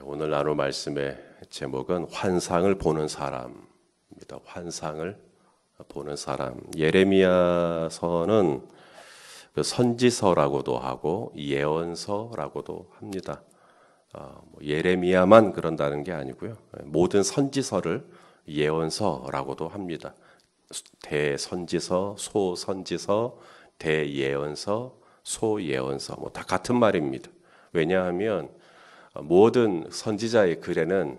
오늘 나눌 말씀의 제목은 환상을 보는 사람입니다. 환상을 보는 사람. 예레미야서는 선지서라고도 하고 예언서라고도 합니다. 예레미야만 그런다는 게 아니고요. 모든 선지서를 예언서라고도 합니다. 대선지서, 소선지서, 대예언서, 소예언서 다 같은 말입니다. 왜냐하면 모든 선지자의 글에는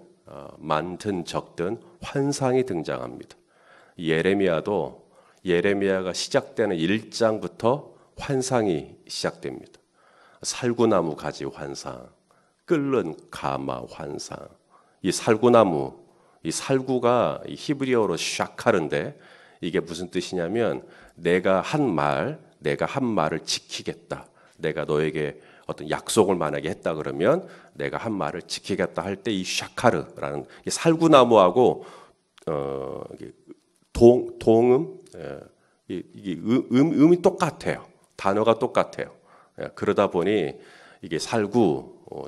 많든 적든 환상이 등장합니다. 예레미야가 시작되는 1장부터 환상이 시작됩니다. 살구나무 가지 환상, 끓는 가마 환상. 이 살구나무, 이 살구가 히브리어로 샤카르인데 이게 무슨 뜻이냐면 내가 한 말을 지키겠다. 내가 너에게 어떤 약속을 만약에 했다 그러면 내가 한 말을 지키겠다 할 때 이 샤카르라는 살구나무하고 동음 이게 음이 똑같아요. 단어가 똑같아요. 그러다 보니 이게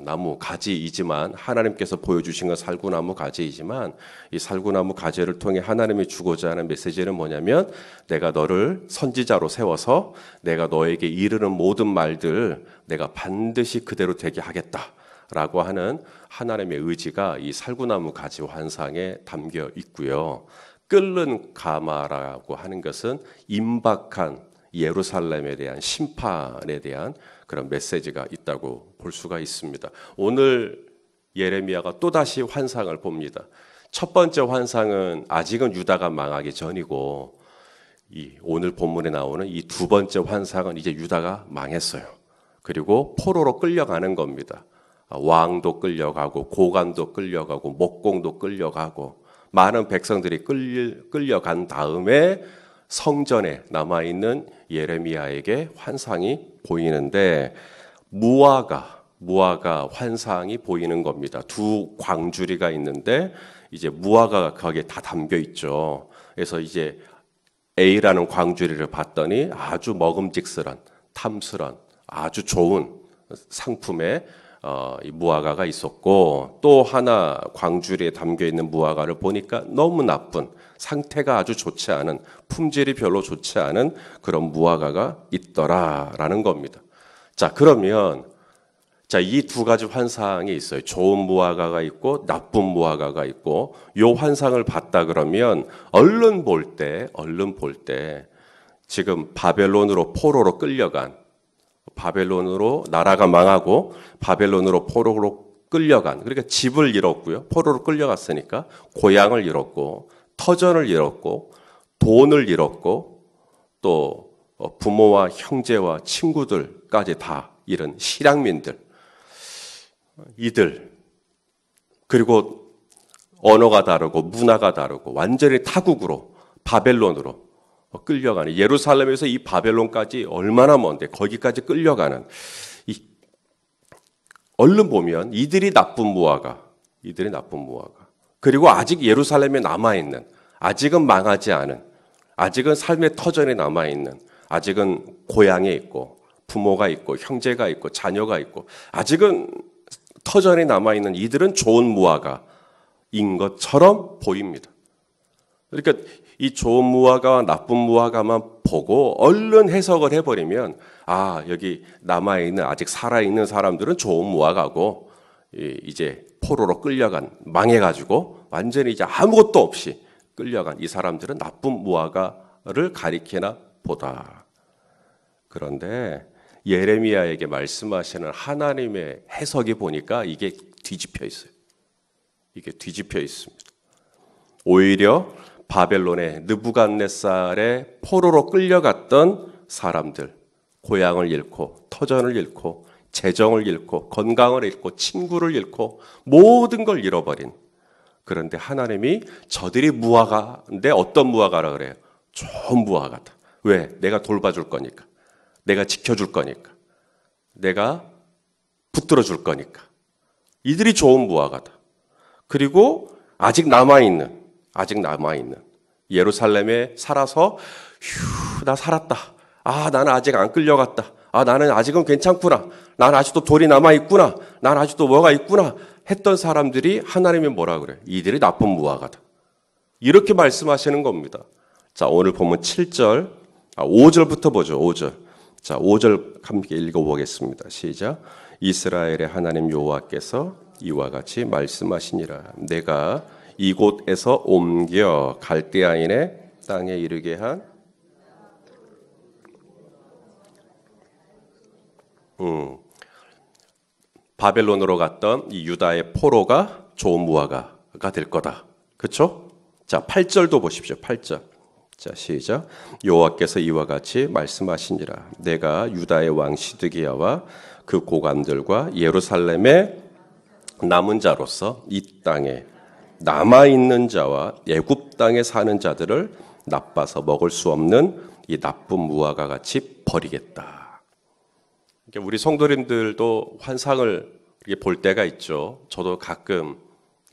나무 가지이지만 하나님께서 보여주신 건 살구나무 가지이지만 이 살구나무 가지를 통해 하나님이 주고자 하는 메시지는 뭐냐면 내가 너를 선지자로 세워서 내가 너에게 이르는 모든 말들 내가 반드시 그대로 되게 하겠다라고 하는 하나님의 의지가 이 살구나무 가지 환상에 담겨 있고요. 끓는 가마라고 하는 것은 임박한 예루살렘에 대한 심판에 대한 그런 메시지가 있다고 볼 수가 있습니다. 오늘 예레미야가 또다시 환상을 봅니다. 첫 번째 환상은 아직은 유다가 망하기 전이고 오늘 본문에 나오는 이 두 번째 환상은 이제 유다가 망했어요. 그리고 포로로 끌려가는 겁니다. 왕도 끌려가고 고관도 끌려가고 목공도 끌려가고 많은 백성들이 끌려간 다음에 성전에 남아있는 예레미야에게 환상이 보이는데 무화과 환상이 보이는 겁니다. 두 광주리가 있는데 이제 무화과가 거기에 다 담겨 있죠. 그래서 이제 A라는 광주리를 봤더니 아주 먹음직스런, 탐스런, 아주 좋은 상품의 이 무화과가 있었고 또 하나 광주리에 담겨 있는 무화과를 보니까 너무 나쁜 상태가 아주 좋지 않은 품질이 별로 좋지 않은 그런 무화과가 있더라라는 겁니다. 자, 그러면 이 두 가지 환상이 있어요. 좋은 무화과가 있고 나쁜 무화과가 있고 요 환상을 봤다 그러면 얼른 볼 때 지금 바벨론으로 포로로 끌려간 바벨론으로 나라가 망하고 바벨론으로 포로로 끌려간 그러니까 집을 잃었고요. 포로로 끌려갔으니까 고향을 잃었고 터전을 잃었고 돈을 잃었고 또 부모와 형제와 친구들까지 다 잃은 실향민들 이들 그리고 언어가 다르고 문화가 다르고 완전히 타국으로 바벨론으로 끌려가는 예루살렘에서 이 바벨론까지 얼마나 먼데 거기까지 끌려가는 얼른 보면 이들이 나쁜 무화과 그리고 아직 예루살렘에 남아있는 아직은 망하지 않은 아직은 삶의 터전에 남아있는 아직은 고향에 있고 부모가 있고 형제가 있고 자녀가 있고 아직은 터전에 남아있는 이들은 좋은 무화과인 것처럼 보입니다. 그러니까 이 좋은 무화과와 나쁜 무화과만 보고 얼른 해석을 해버리면 여기 남아있는 아직 살아있는 사람들은 좋은 무화과고 이제 포로로 끌려간 망해가지고 완전히 이제 아무것도 없이 끌려간 이 사람들은 나쁜 무화과를 가리키나 보다. 그런데 예레미야에게 말씀하시는 하나님의 해석이 보니까 이게 뒤집혀 있어요. 이게 뒤집혀 있습니다. 오히려 바벨론의 느부갓네살의 포로로 끌려갔던 사람들, 고향을 잃고 터전을 잃고 재정을 잃고 건강을 잃고 친구를 잃고 모든 걸 잃어버린 그런데 하나님이 저들이 무화과인데 어떤 무화과라 그래요? 좋은 무화과다. 왜? 내가 돌봐줄 거니까. 내가 지켜줄 거니까. 내가 붙들어줄 거니까. 이들이 좋은 무화과다. 그리고 아직 남아있는 예루살렘에 살아서 나 살았다. 나는 아직 안 끌려갔다. 나는 아직은 괜찮구나. 난 아직도 돌이 남아있구나. 난 아직도 뭐가 있구나. 했던 사람들이 하나님이 뭐라 그래? 이들이 나쁜 무화과다. 이렇게 말씀하시는 겁니다. 자, 오늘 보면 7절, 5절부터 보죠. 5절. 자, 5절 함께 읽어보겠습니다. 시작. 이스라엘의 하나님 여호와께서 이와 같이 말씀하시니라. 내가 이곳에서 옮겨 갈대아인의 땅에 이르게 한 바벨론으로 갔던 이 유다의 포로가 좋은 무화과가 될 거다. 그렇죠? 자, 8절도 보십시오. 8절. 자, 시작. 여호와께서 이와 같이 말씀하시니라. 내가 유다의 왕 시드기야와 그 고관들과 예루살렘의 남은 자로서 이 땅에 남아있는 자와 애굽 땅에 사는 자들을 나빠서 먹을 수 없는 이 나쁜 무화과 같이 버리겠다. 우리 성도님들도 환상을 볼 때가 있죠. 저도 가끔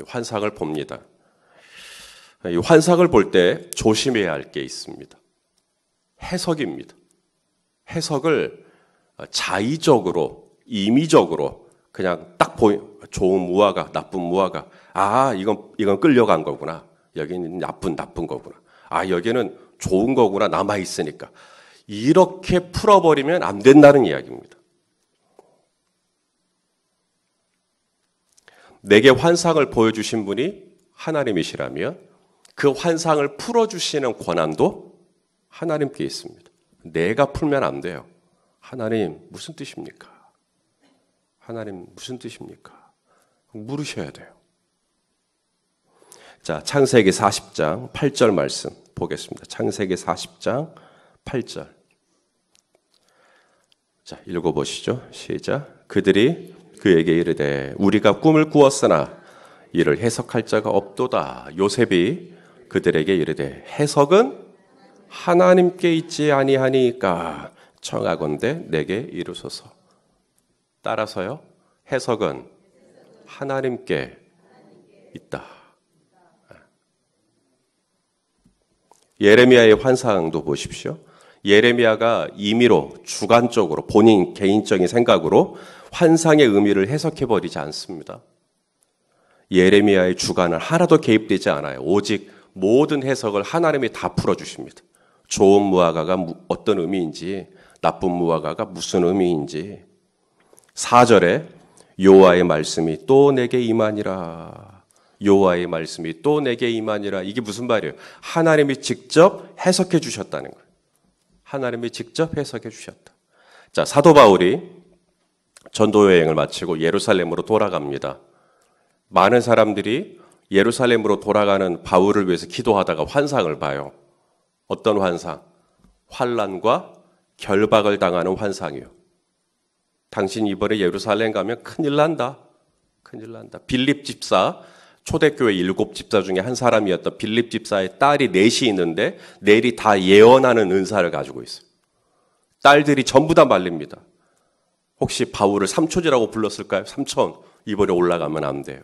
환상을 봅니다. 이 환상을 볼 때 조심해야 할 게 있습니다. 해석입니다. 해석을 자의적으로, 임의적으로 그냥 딱 좋은 무화과, 나쁜 무화과. 아, 이건 끌려간 거구나. 여기는 나쁜 거구나. 아, 여기는 좋은 거구나. 남아있으니까. 이렇게 풀어버리면 안 된다는 이야기입니다. 내게 환상을 보여주신 분이 하나님이시라면 그 환상을 풀어주시는 권한도 하나님께 있습니다. 내가 풀면 안 돼요. 하나님 무슨 뜻입니까? 하나님 무슨 뜻입니까? 물으셔야 돼요. 자, 창세기 40장 8절 말씀 보겠습니다. 창세기 40장 8절. 자, 읽어보시죠. 시작. 그들이 그에게 이르되 우리가 꿈을 꾸었으나 이를 해석할 자가 없도다. 요셉이 그들에게 이르되 해석은 하나님께 있지 아니하니까 청하건대 내게 이루소서. 따라서요. 해석은 하나님께 있다. 예레미야의 환상도 보십시오. 예레미야가 임의로 주관적으로 본인 개인적인 생각으로 환상의 의미를 해석해버리지 않습니다. 예레미야의 주관은 하나도 개입되지 않아요. 오직 모든 해석을 하나님이 다 풀어주십니다. 좋은 무화과가 어떤 의미인지, 나쁜 무화과가 무슨 의미인지. 4절에 여호와의 말씀이 또 내게 임하니라. 여호와의 말씀이 또 내게 임하니라. 이게 무슨 말이에요? 하나님이 직접 해석해 주셨다는 거예요. 하나님이 직접 해석해 주셨다. 자, 사도 바울이 전도 여행을 마치고 예루살렘으로 돌아갑니다. 많은 사람들이 예루살렘으로 돌아가는 바울을 위해서 기도하다가 환상을 봐요. 어떤 환상? 환난과 결박을 당하는 환상이요. 당신 이번에 예루살렘 가면 큰일 난다. 큰일 난다. 빌립 집사, 초대교회 7집사 중에 한 사람이었던 빌립 집사의 딸이 넷이 있는데 넷이 다 예언하는 은사를 가지고 있어요. 딸들이 전부 다 말립니다. 혹시 바울을 삼촌이라고 불렀을까요? 삼촌, 이번에 올라가면 안 돼요.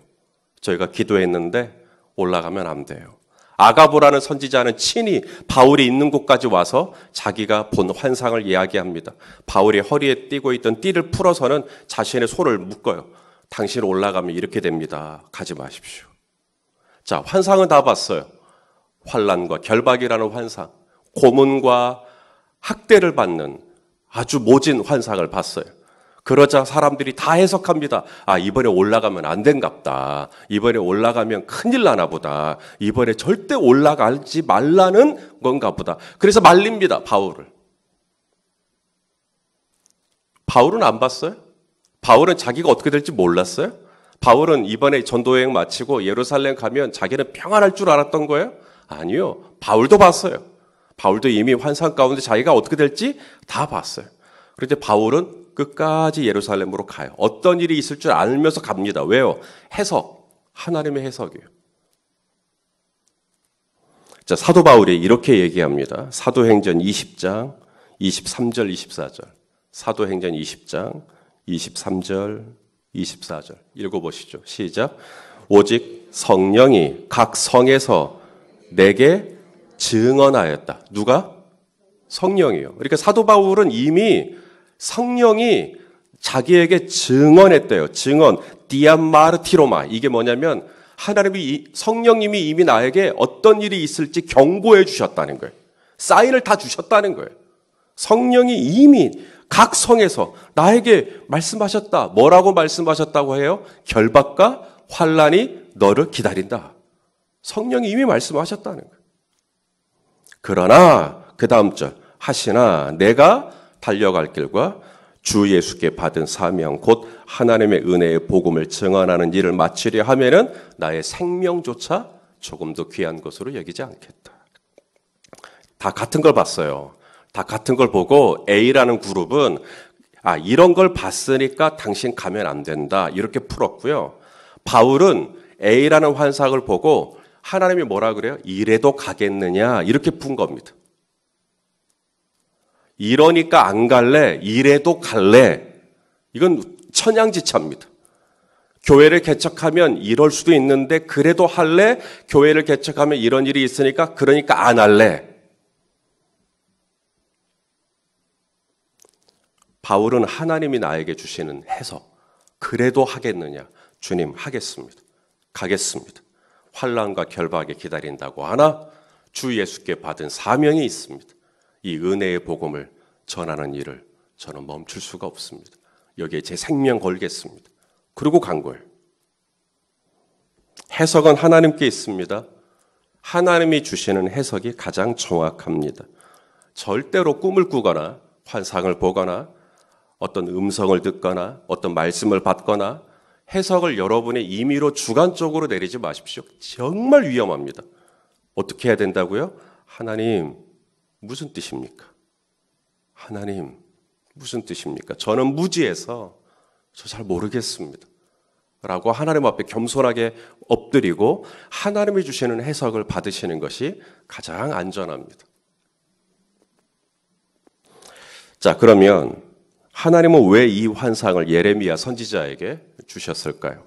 저희가 기도했는데 올라가면 안 돼요. 아가보라는 선지자는 친히 바울이 있는 곳까지 와서 자기가 본 환상을 이야기합니다. 바울이 허리에 띠고 있던 띠를 풀어서는 자신의 손을 묶어요. 당신 올라가면 이렇게 됩니다. 가지 마십시오. 자, 환상은 다 봤어요. 환난과 결박이라는 환상, 고문과 학대를 받는 아주 모진 환상을 봤어요. 그러자 사람들이 다 해석합니다. 아, 이번에 올라가면 안 된갑다. 이번에 올라가면 큰일 나나 보다. 이번에 절대 올라가지 말라는 건가 보다. 그래서 말립니다, 바울을. 바울은 안 봤어요? 바울은 자기가 어떻게 될지 몰랐어요? 바울은 이번에 전도여행 마치고 예루살렘 가면 자기는 평안할 줄 알았던 거예요? 아니요. 바울도 봤어요. 바울도 이미 환상 가운데 자기가 어떻게 될지 다 봤어요. 그런데 바울은 끝까지 예루살렘으로 가요. 어떤 일이 있을 줄 알면서 갑니다. 왜요? 해석. 하나님의 해석이에요. 자, 사도 바울이 이렇게 얘기합니다. 사도행전 20장 23절 24절. 사도행전 20장 23절 24절. 읽어보시죠. 시작. 오직 성령이 각 성에서 내게 증언하였다. 누가? 성령이요. 그러니까 사도 바울은 이미 성령이 자기에게 증언했대요. 증언, 디아마르티로마. 이게 뭐냐면 성령님이 이미 나에게 어떤 일이 있을지 경고해 주셨다는 거예요. 사인을 다 주셨다는 거예요. 성령이 이미 각 성에서 나에게 말씀하셨다. 뭐라고 말씀하셨다고 해요? 결박과 환난이 너를 기다린다. 성령이 이미 말씀하셨다는 거예요. 그러나 그 다음 절 하시나 내가 달려갈 길과 주 예수께 받은 사명 곧 하나님의 은혜의 복음을 증언하는 일을 마치려 하면은 나의 생명조차 조금도 귀한 것으로 여기지 않겠다. 다 같은 걸 봤어요. 다 같은 걸 보고 A라는 그룹은 이런 걸 봤으니까 당신 가면 안 된다. 이렇게 풀었고요. 바울은 A라는 환상을 보고 하나님이 뭐라 그래요? 이래도 가겠느냐? 이렇게 푼 겁니다. 이러니까 안 갈래? 이래도 갈래? 이건 천양지차입니다. 교회를 개척하면 이럴 수도 있는데 그래도 할래? 교회를 개척하면 이런 일이 있으니까 그러니까 안 할래? 바울은 하나님이 나에게 주시는 해석, 그래도 하겠느냐? 주님 하겠습니다. 가겠습니다. 환난과 결박에 기다린다고 하나 주 예수께 받은 사명이 있습니다. 이 은혜의 복음을 전하는 일을 저는 멈출 수가 없습니다. 여기에 제 생명 걸겠습니다. 그리고 간 거예요. 해석은 하나님께 있습니다. 하나님이 주시는 해석이 가장 정확합니다. 절대로 꿈을 꾸거나 환상을 보거나 어떤 음성을 듣거나 어떤 말씀을 받거나 해석을 여러분의 임의로 주관적으로 내리지 마십시오. 정말 위험합니다. 어떻게 해야 된다고요? 하나님, 무슨 뜻입니까? 하나님, 무슨 뜻입니까? 저는 무지해서 저 잘 모르겠습니다. 라고 하나님 앞에 겸손하게 엎드리고 하나님이 주시는 해석을 받으시는 것이 가장 안전합니다. 자, 그러면 하나님은 왜 이 환상을 예레미야 선지자에게 주셨을까요?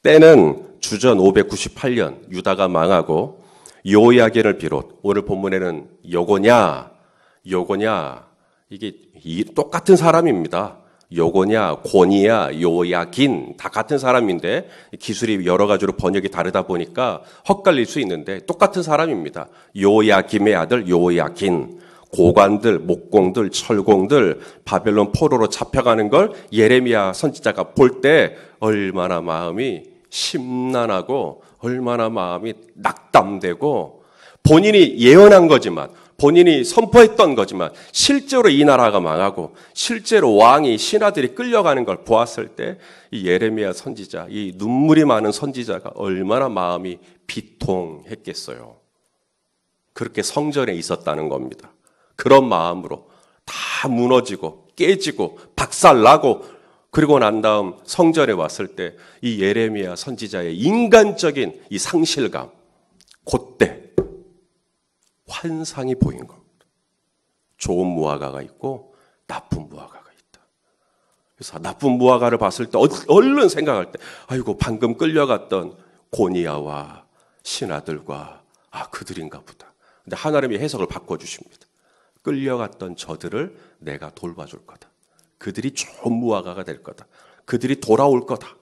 때는 주전 598년 유다가 망하고 요야긴을 비롯 오늘 본문에는 요고냐 이게 똑같은 사람입니다. 요고냐, 고니야, 요야긴 다 같은 사람인데 기술이 여러 가지로 번역이 다르다 보니까 헛갈릴 수 있는데 똑같은 사람입니다. 요야김의 아들 요야긴. 고관들, 목공들, 철공들 바벨론 포로로 잡혀가는 걸 예레미야 선지자가 볼 때 얼마나 마음이 심란하고 얼마나 마음이 낙담되고 본인이 예언한 거지만 본인이 선포했던 거지만 실제로 이 나라가 망하고 실제로 왕이 신하들이 끌려가는 걸 보았을 때 이 예레미야 선지자, 이 눈물이 많은 선지자가 얼마나 마음이 비통했겠어요. 그렇게 성전에 있었다는 겁니다. 그런 마음으로 다 무너지고 깨지고 박살나고 그리고 난 다음 성전에 왔을 때 이 예레미야 선지자의 인간적인 이 상실감, 그때 환상이 보인 겁니다. 좋은 무화과가 있고 나쁜 무화과가 있다. 그래서 나쁜 무화과를 봤을 때 얼른 생각할 때 아이고 방금 끌려갔던 고니야와 신하들과 그들인가 보다. 근데 하나님이 해석을 바꿔주십니다. 끌려갔던 저들을 내가 돌봐줄 거다. 그들이 좋은 무화과가 될 거다. 그들이 돌아올 거다.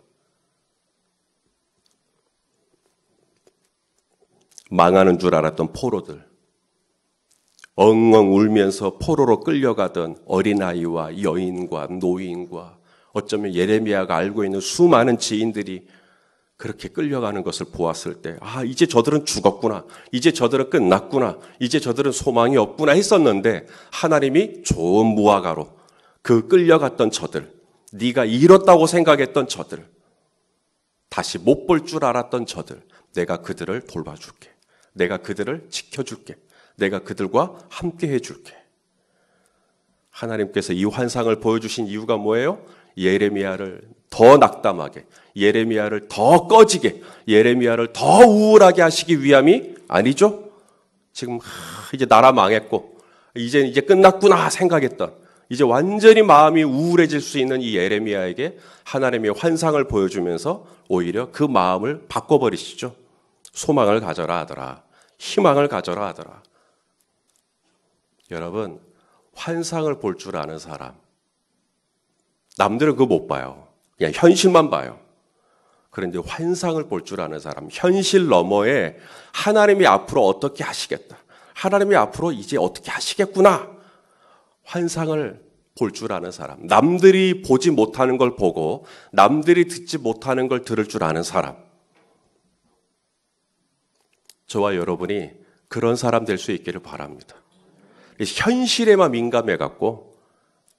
망하는 줄 알았던 포로들, 엉엉 울면서 포로로 끌려가던 어린아이와 여인과 노인과 어쩌면 예레미야가 알고 있는 수많은 지인들이 그렇게 끌려가는 것을 보았을 때 이제 저들은 죽었구나. 이제 저들은 끝났구나. 이제 저들은 소망이 없구나 했었는데 하나님이 좋은 무화과로 그 끌려갔던 저들, 네가 잃었다고 생각했던 저들, 다시 못 볼 줄 알았던 저들, 내가 그들을 돌봐줄게. 내가 그들을 지켜줄게. 내가 그들과 함께 해줄게. 하나님께서 이 환상을 보여주신 이유가 뭐예요? 예레미야를 더 낙담하게, 예레미야를 더 꺼지게, 예레미야를 더 우울하게 하시기 위함이 아니죠? 지금 이제 나라 망했고 이제 끝났구나 생각했던 이제 완전히 마음이 우울해질 수 있는 이 예레미야에게 하나님의 환상을 보여주면서 오히려 그 마음을 바꿔버리시죠. 소망을 가져라 하더라. 희망을 가져라 하더라. 여러분, 환상을 볼 줄 아는 사람, 남들은 그거 못 봐요. 그냥 현실만 봐요. 그런데 환상을 볼 줄 아는 사람, 현실 너머에 하나님이 앞으로 어떻게 하시겠다. 하나님이 앞으로 이제 어떻게 하시겠구나. 환상을 볼 줄 아는 사람, 남들이 보지 못하는 걸 보고 남들이 듣지 못하는 걸 들을 줄 아는 사람. 저와 여러분이 그런 사람 될 수 있기를 바랍니다. 현실에만 민감해갖고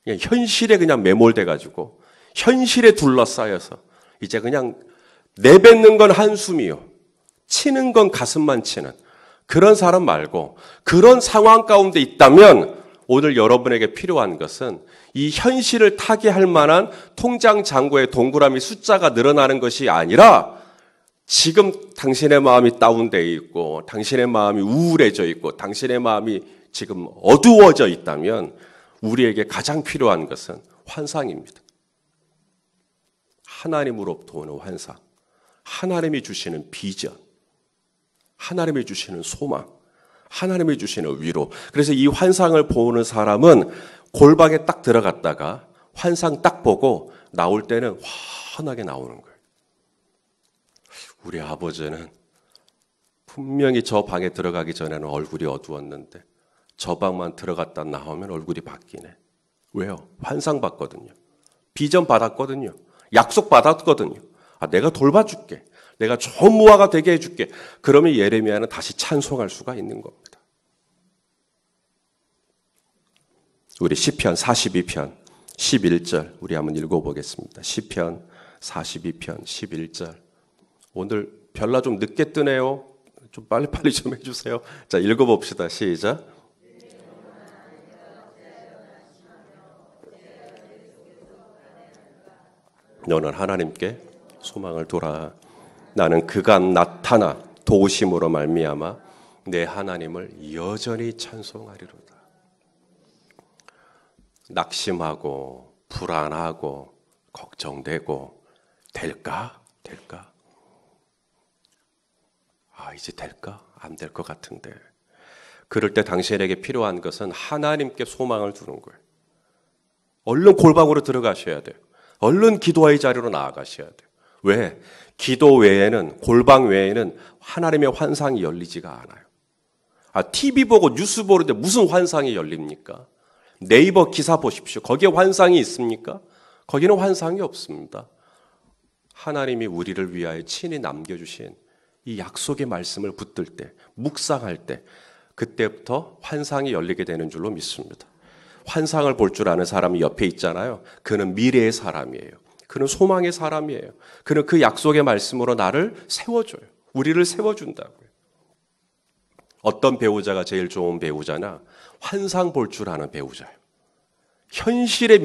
그냥 현실에 그냥 매몰돼가지고 현실에 둘러싸여서 이제 그냥 내뱉는 건 한숨이요. 치는 건 가슴만 치는 그런 사람 말고 그런 상황 가운데 있다면 오늘 여러분에게 필요한 것은 이 현실을 타개할 만한 통장 잔고의 동그라미 숫자가 늘어나는 것이 아니라 지금 당신의 마음이 다운되어 있고 당신의 마음이 우울해져 있고 당신의 마음이 지금 어두워져 있다면 우리에게 가장 필요한 것은 환상입니다. 하나님으로부터 오는 환상, 하나님이 주시는 비전, 하나님이 주시는 소망, 하나님이 주시는 위로. 그래서 이 환상을 보는 사람은 골방에 딱 들어갔다가 환상 딱 보고 나올 때는 환하게 나오는 거예요. 우리 아버지는 분명히 저 방에 들어가기 전에는 얼굴이 어두웠는데 저 방만 들어갔다 나오면 얼굴이 바뀌네. 왜요? 환상 봤거든요. 비전 받았거든요. 약속 받았거든요. 내가 돌봐줄게. 내가 좋은 무화가 되게 해줄게. 그러면 예레미야는 다시 찬송할 수가 있는 겁니다. 우리 시편 42편 11절 우리 한번 읽어보겠습니다. 시편 42편 11절. 오늘 별나 좀 늦게 뜨네요. 좀 빨리빨리 좀 해주세요. 자, 읽어봅시다. 시작. 너는 하나님께 소망을 둬라. 나는 그가 나타나 도우심으로 말미암아 내 하나님을 여전히 찬송하리로다. 낙심하고 불안하고 걱정되고 될까? 이제 될까? 안 될 것 같은데. 그럴 때 당신에게 필요한 것은 하나님께 소망을 두는 거예요. 얼른 골방으로 들어가셔야 돼요. 얼른 기도의 자리로 나아가셔야 돼요. 왜? 기도 외에는, 골방 외에는 하나님의 환상이 열리지가 않아요. TV 보고 뉴스 보는데 무슨 환상이 열립니까? 네이버 기사 보십시오. 거기에 환상이 있습니까? 거기는 환상이 없습니다. 하나님이 우리를 위하여 친히 남겨주신 이 약속의 말씀을 붙들 때, 묵상할 때, 그때부터 환상이 열리게 되는 줄로 믿습니다. 환상을 볼 줄 아는 사람이 옆에 있잖아요. 그는 미래의 사람이에요. 그는 소망의 사람이에요. 그는 그 약속의 말씀으로 나를 세워줘요. 우리를 세워준다고요. 어떤 배우자가 제일 좋은 배우자냐? 환상 볼 줄 아는 배우자예요. 현실에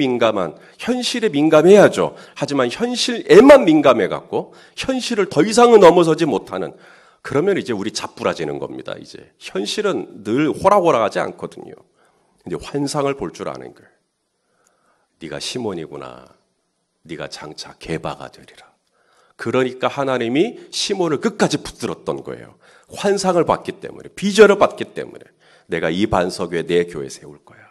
민감해야죠. 하지만 현실에만 민감해갖고 현실을 더 이상은 넘어서지 못하는, 그러면 이제 우리 자꾸라지는 겁니다. 이제 현실은 늘 호락호락하지 않거든요. 근데 환상을 볼 줄 아는 거예요. 네가 시몬이구나. 네가 장차 게바가 되리라. 그러니까 하나님이 시몬을 끝까지 붙들었던 거예요. 환상을 봤기 때문에, 비전을 봤기 때문에 내가 이 반석 위에 내 교회 세울 거야.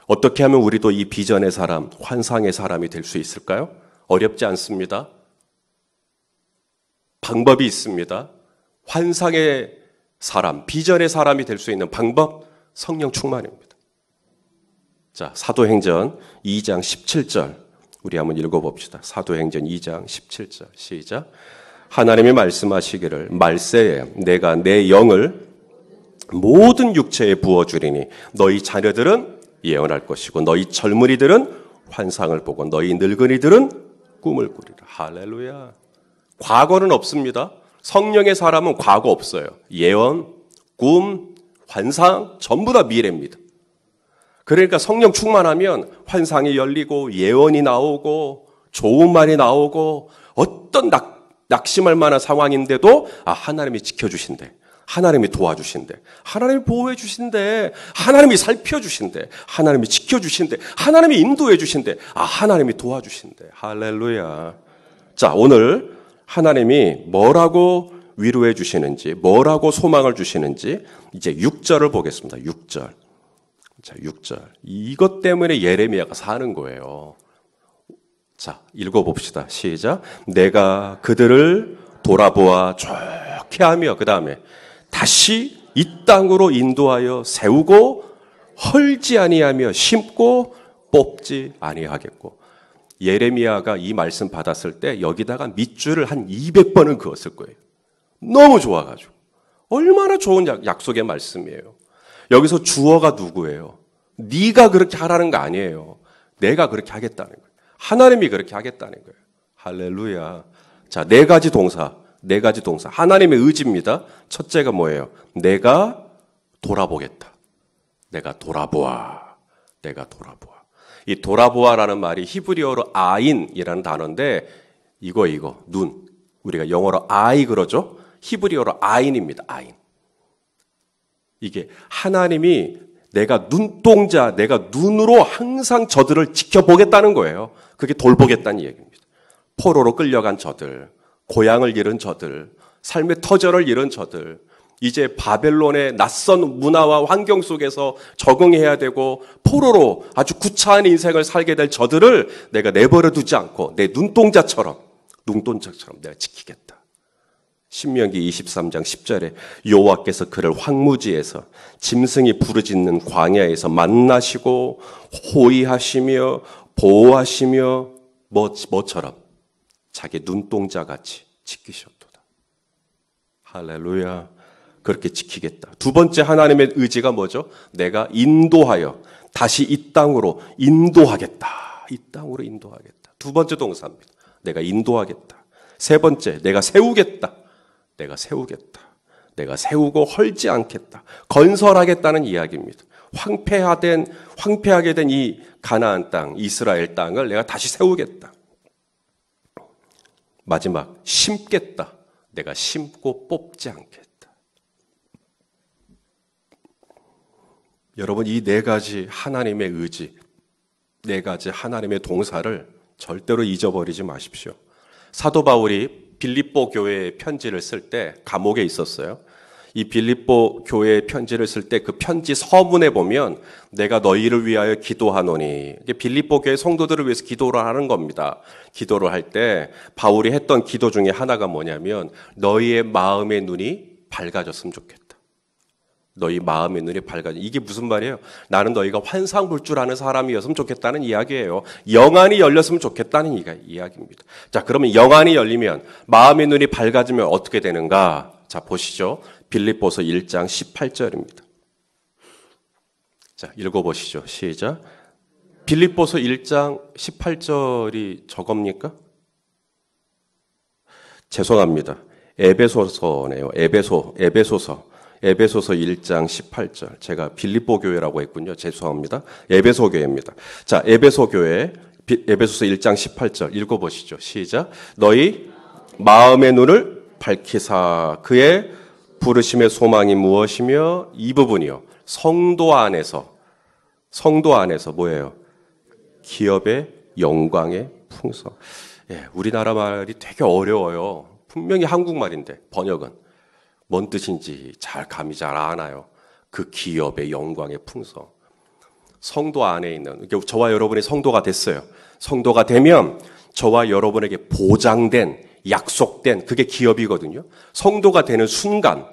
어떻게 하면 우리도 이 비전의 사람, 환상의 사람이 될 수 있을까요? 어렵지 않습니다. 방법이 있습니다. 환상의 사람, 비전의 사람이 될 수 있는 방법, 성령 충만입니다. 자, 사도행전 2장 17절 우리 한번 읽어봅시다. 사도행전 2장 17절 시작. 하나님이 말씀하시기를 말세에 내가 내 영을 모든 육체에 부어주리니 너희 자녀들은 예언할 것이고 너희 젊은이들은 환상을 보고 너희 늙은이들은 꿈을 꾸리라. 할렐루야. 과거는 없습니다. 성령의 사람은 과거 없어요. 예언, 꿈, 환상 전부 다 미래입니다. 그러니까 성령 충만하면 환상이 열리고 예언이 나오고 좋은 말이 나오고 어떤 낙심할 만한 상황인데도 하나님이 지켜주신대. 하나님이 도와주신대. 하나님이 보호해 주신대. 하나님이 살펴 주신대. 하나님이 지켜 주신대. 하나님이 인도해 주신대. 하나님이 도와주신대. 할렐루야. 자, 오늘 하나님이 뭐라고 위로해 주시는지, 뭐라고 소망을 주시는지 이제 6절을 보겠습니다. 6절. 자, 6절. 이것 때문에 예레미야가 사는 거예요. 자, 읽어봅시다. 시작. 내가 그들을 돌아보아 좋게 하며 그 다음에 다시 이 땅으로 인도하여 세우고 헐지 아니하며 심고 뽑지 아니하겠고. 예레미야가 이 말씀 받았을 때 여기다가 밑줄을 한 200번은 그었을 거예요. 너무 좋아가지고. 얼마나 좋은 약속의 말씀이에요. 여기서 주어가 누구예요? 네가 그렇게 하라는 거 아니에요. 내가 그렇게 하겠다는 거예요. 하나님이 그렇게 하겠다는 거예요. 할렐루야. 자, 네 가지 동사. 하나님의 의지입니다. 첫째가 뭐예요? 내가 돌아보겠다. 내가 돌아보아. 이 돌아보아라는 말이 히브리어로 아인이라는 단어인데 이거 눈. 우리가 영어로 아이 그러죠? 히브리어로 아인입니다. 아인. 이게 하나님이 내가 눈동자, 내가 눈으로 항상 저들을 지켜보겠다는 거예요. 그게 돌보겠다는 얘기입니다. 포로로 끌려간 저들, 고향을 잃은 저들, 삶의 터전을 잃은 저들, 이제 바벨론의 낯선 문화와 환경 속에서 적응해야 되고 포로로 아주 구차한 인생을 살게 될 저들을 내가 내버려 두지 않고 내 눈동자처럼 내가 지키겠다. 신명기 23장 10절에 여호와께서 그를 황무지에서 짐승이 부르짖는 광야에서 만나시고 호위하시며 보호하시며 뭐처럼 자기 눈동자같이 지키셨도다. 할렐루야. 그렇게 지키겠다. 두 번째 하나님의 의지가 뭐죠? 내가 인도하여 다시 이 땅으로 인도하겠다. 두 번째 동사입니다. 내가 인도하겠다. 세 번째, 내가 세우겠다. 내가 세우고 헐지 않겠다. 건설하겠다는 이야기입니다. 황폐하게 된 이 가나안 땅, 이스라엘 땅을 내가 다시 세우겠다. 마지막, 심겠다. 내가 심고 뽑지 않겠다. 여러분, 이 네 가지 하나님의 의지, 네 가지 하나님의 동사를 절대로 잊어버리지 마십시오. 사도 바울이 빌립보 교회에 편지를 쓸 때 감옥에 있었어요. 이 빌립보 교회에 편지를 쓸 때 그 편지 서문에 보면 내가 너희를 위하여 기도하노니, 이게 빌립보 교회 성도들을 위해서 기도를 하는 겁니다. 기도를 할 때 바울이 했던 기도 중에 하나가 뭐냐면 너희의 마음의 눈이 밝아졌으면 좋겠다. 너희 마음의 눈이 밝아져. 이게 무슨 말이에요? 나는 너희가 환상불출하는 사람이었으면 좋겠다는 이야기예요. 영안이 열렸으면 좋겠다는 이야기입니다. 자, 그러면 영안이 열리면 마음의 눈이 밝아지면 어떻게 되는가? 자, 보시죠. 빌립보서 1장 18절입니다. 자, 읽어보시죠. 시작. 빌립보서 1장 18절이 저겁니까? 죄송합니다. 에베소서네요. 에베소서 1장 18절. 제가 빌립보 교회라고 했군요. 죄송합니다. 에베소 교회입니다. 자, 에베소 교회, 에베소서 1장 18절 읽어보시죠. 시작. 너희 마음의 눈을 밝히사 그의 부르심의 소망이 무엇이며 이 부분이요. 성도 안에서 뭐예요? 기업의 영광의 풍성. 예, 우리나라 말이 되게 어려워요. 분명히 한국말인데 번역은. 뭔 뜻인지 감이 잘 안 와요. 그 기업의 영광의 풍성. 성도 안에 있는, 저와 여러분이 성도가 됐어요. 성도가 되면 저와 여러분에게 보장된, 약속된, 그게 기업이거든요. 성도가 되는 순간,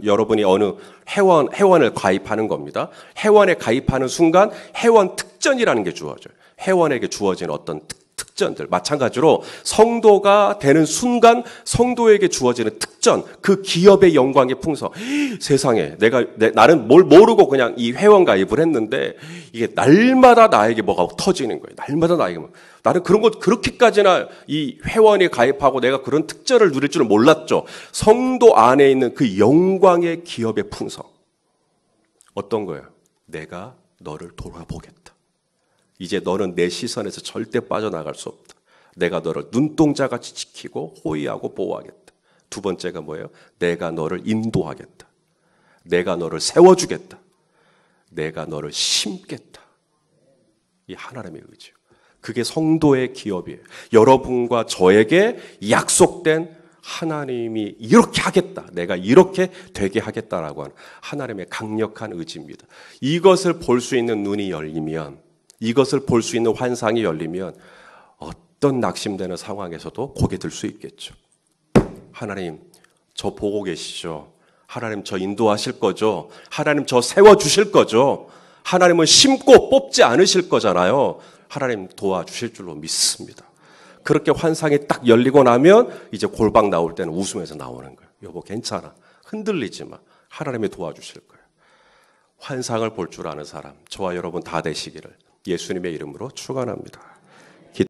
여러분이 어느 회원을 가입하는 겁니다. 회원에 가입하는 순간 회원 특전이라는 게 주어져요. 회원에게 주어진 어떤 특전들. 마찬가지로 성도가 되는 순간 성도에게 주어지는 특전, 그 기업의 영광의 풍성. 세상에 나는 뭘 모르고 그냥 이 회원 가입을 했는데 이게 날마다 나에게 뭐가 터지는 거예요. 나는 그런 것 그렇게까지나 이 회원에 가입하고 내가 그런 특전을 누릴 줄은 몰랐죠. 성도 안에 있는 그 영광의 기업의 풍성. 어떤 거예요? 내가 너를 돌아보겠다. 이제 너는 내 시선에서 절대 빠져나갈 수 없다. 내가 너를 눈동자같이 지키고 호위하고 보호하겠다. 두 번째가 뭐예요? 내가 너를 인도하겠다. 내가 너를 세워주겠다. 내가 너를 심겠다. 이 하나님의 의지요. 그게 성도의 기업이에요. 여러분과 저에게 약속된 하나님이 이렇게 하겠다, 내가 이렇게 되게 하겠다라고 하는 하나님의 강력한 의지입니다. 이것을 볼 수 있는 눈이 열리면, 이것을 볼 수 있는 환상이 열리면 어떤 낙심되는 상황에서도 고개 들 수 있겠죠. 하나님, 저 보고 계시죠? 하나님, 저 인도하실 거죠? 하나님, 저 세워주실 거죠? 하나님은 심고 뽑지 않으실 거잖아요. 하나님 도와주실 줄로 믿습니다. 그렇게 환상이 딱 열리고 나면 이제 골방 나올 때는 웃으면서 나오는 거예요. 여보, 괜찮아. 흔들리지 마. 하나님이 도와주실 거예요. 환상을 볼 줄 아는 사람, 저와 여러분 다 되시기를 예수님의 이름으로 축원합니다.